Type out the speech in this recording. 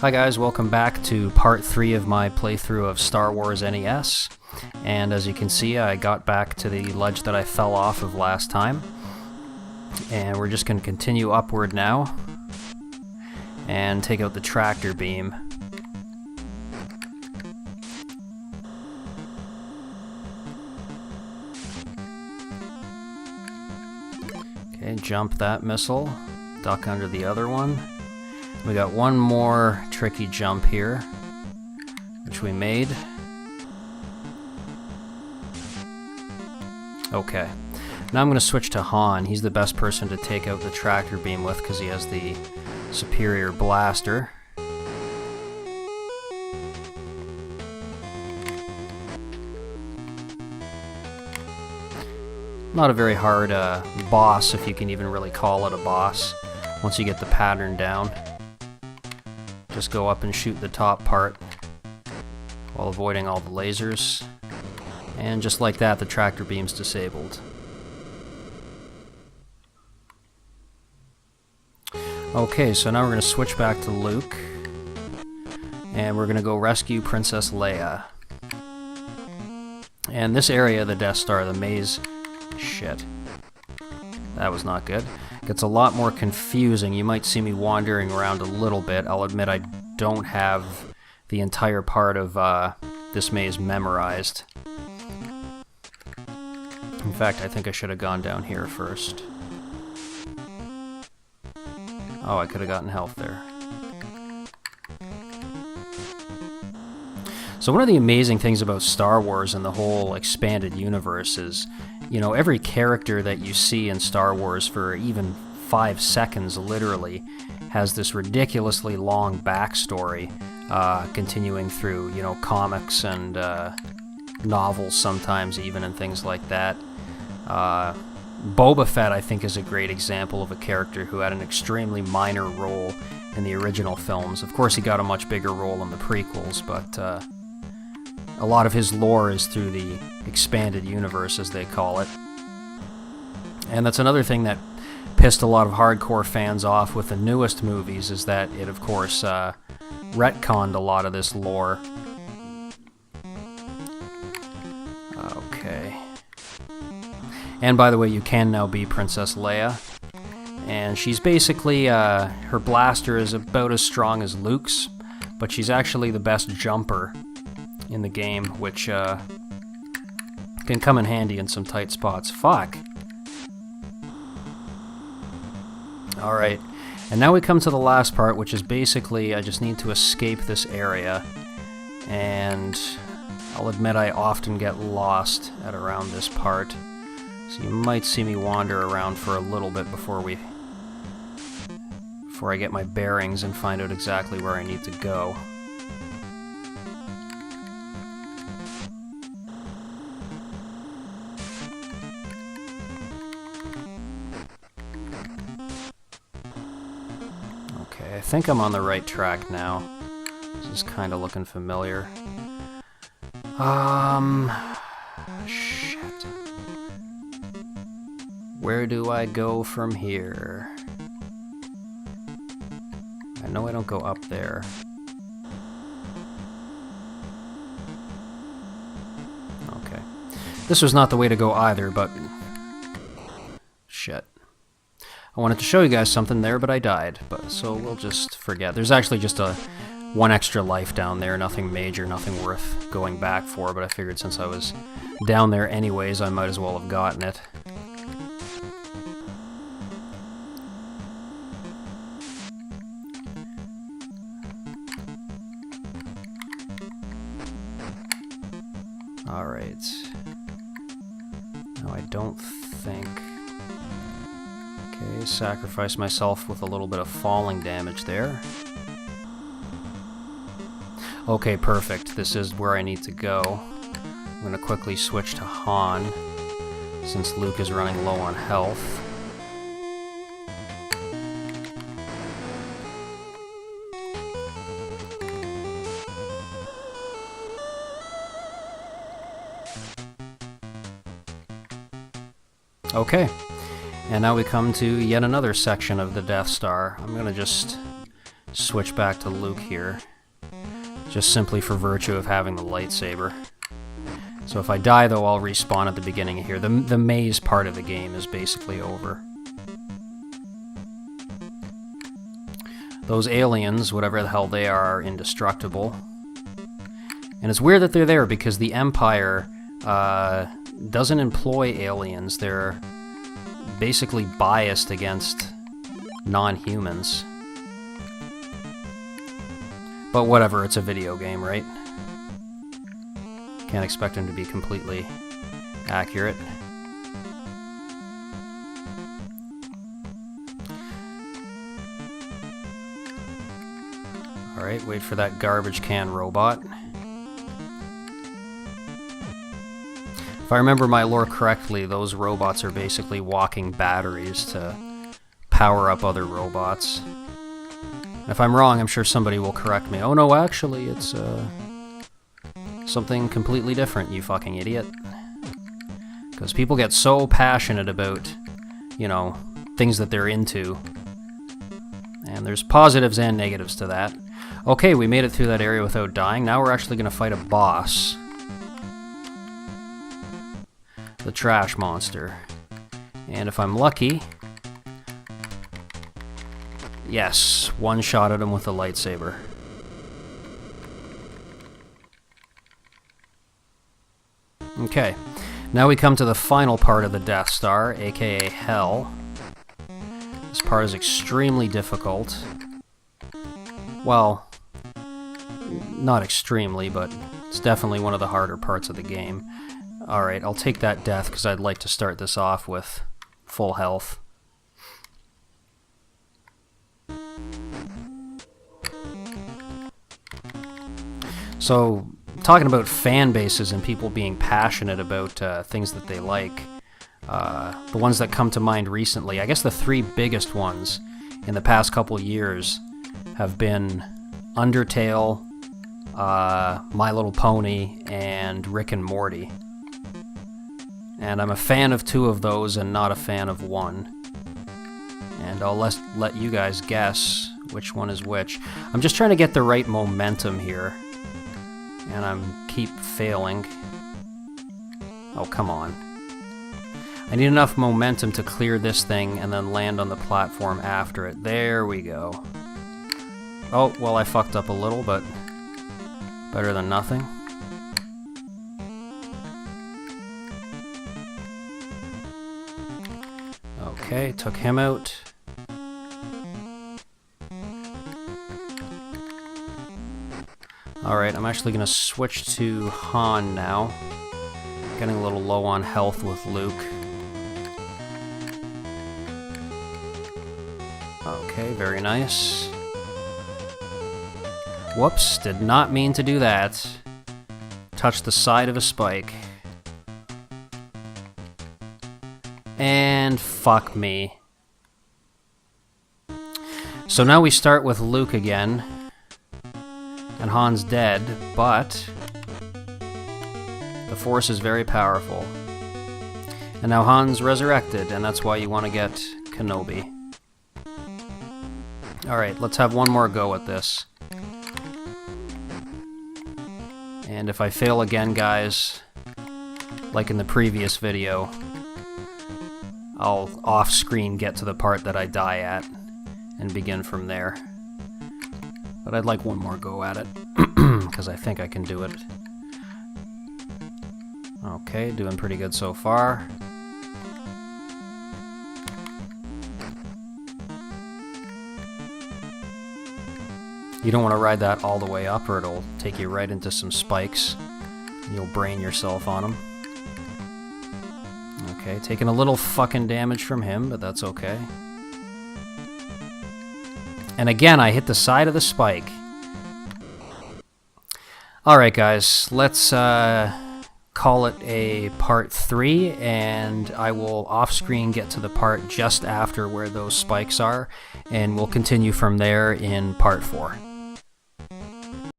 Hi guys, welcome back to part 3 of my playthrough of Star Wars NES. And as you can see, I got back to the ledge that I fell off of last time. And we're just going to continue upward now and take out the tractor beam. Okay, jump that missile, duck under the other one. We got one more tricky jump here, which we made. Okay, now I'm going to switch to Han. He's the best person to take out the tractor beam with because he has the superior blaster. Not a very hard boss, if you can even really call it a boss, once you get the pattern down. Just go up and shoot the top part while avoiding all the lasers. And just like that, the tractor beam's disabled. Okay, so now we're going to switch back to Luke. And we're going to go rescue Princess Leia. And this area of the Death Star, the maze... Shit. That was not good. Gets a lot more confusing. You might see me wandering around a little bit. I'll admit I don't have the entire part of this maze memorized. In fact, I think I should have gone down here first. Oh, I could have gotten health there. So one of the amazing things about Star Wars and the whole expanded universe is, you know, every character that you see in Star Wars for even 5 seconds, literally, has this ridiculously long backstory, continuing through, you know, comics and novels sometimes even, and things like that. Boba Fett, I think, is a great example of a character who had an extremely minor role in the original films. Of course, he got a much bigger role in the prequels, but a lot of his lore is through the expanded universe, as they call it. And that's another thing that pissed a lot of hardcore fans off with the newest movies, is that it, of course, retconned a lot of this lore. Okay. And by the way, you can now be Princess Leia. And she's basically, her blaster is about as strong as Luke's, but she's actually the best jumper in the game, which can come in handy in some tight spots. Fuck! Alright, and now we come to the last part, which is basically I just need to escape this area, and I'll admit I often get lost at around this part, so you might see me wander around for a little bit before I get my bearings and find out exactly where I need to go. I think I'm on the right track now. This is kind of looking familiar. Shit. Where do I go from here? I know I don't go up there. Okay. This was not the way to go either, but... Shit. I wanted to show you guys something there, but I died. So we'll just forget. There's actually just one extra life down there. Nothing major, nothing worth going back for, but I figured since I was down there anyways, I might as well have gotten it. Alright. No, I don't think... Okay, sacrifice myself with a little bit of falling damage there. Okay, perfect. This is where I need to go. I'm going to quickly switch to Han, since Luke is running low on health. Okay. And now we come to yet another section of the Death Star. I'm going to just switch back to Luke here, just simply for virtue of having the lightsaber. So if I die, though, I'll respawn at the beginning of here. The maze part of the game is basically over. Those aliens, whatever the hell they are indestructible. And it's weird that they're there, because the Empire doesn't employ aliens. They're basically biased against non-humans. But whatever, it's a video game, right? Can't expect them to be completely accurate. Alright, wait for that garbage can robot. If I remember my lore correctly, those robots are basically walking batteries to power up other robots. If I'm wrong, I'm sure somebody will correct me. Oh no, actually, it's something completely different, you fucking idiot. Because people get so passionate about, you know, things that they're into. And there's positives and negatives to that. Okay, we made it through that area without dying. Now we're actually going to fight a boss. The trash monster. And if I'm lucky... Yes, one shot at him with a lightsaber. Okay, now we come to the final part of the Death Star, aka Hell. This part is extremely difficult. Well, not extremely, but it's definitely one of the harder parts of the game. Alright, I'll take that death because I'd like to start this off with full health. So, talking about fan bases and people being passionate about things that they like, the ones that come to mind recently, I guess the three biggest ones in the past couple years have been Undertale, My Little Pony, and Rick and Morty. And I'm a fan of two of those and not a fan of one. And I'll let you guys guess which one is which. I'm just trying to get the right momentum here. And I'm keep failing. Oh, come on. I need enough momentum to clear this thing and then land on the platform after it. There we go. Oh, well, I fucked up a little, but better than nothing. Okay, took him out. Alright, I'm actually going to switch to Han now. Getting a little low on health with Luke. Okay, very nice. Whoops, did not mean to do that. Touched the side of a spike. And fuck me. So now we start with Luke again. And Han's dead, but the Force is very powerful. And now Han's resurrected, and that's why you want to get Kenobi. Alright, let's have one more go at this. And if I fail again, guys, like in the previous video, I'll off-screen get to the part that I die at and begin from there. But I'd like one more go at it, because I think I can do it. Okay, doing pretty good so far. You don't want to ride that all the way up, or it'll take you right into some spikes. And you'll brain yourself on them. Okay, taking a little fucking damage from him, but that's okay. And again, I hit the side of the spike. Alright guys, let's call it a part 3, and I will off-screen get to the part just after where those spikes are, and we'll continue from there in part 4.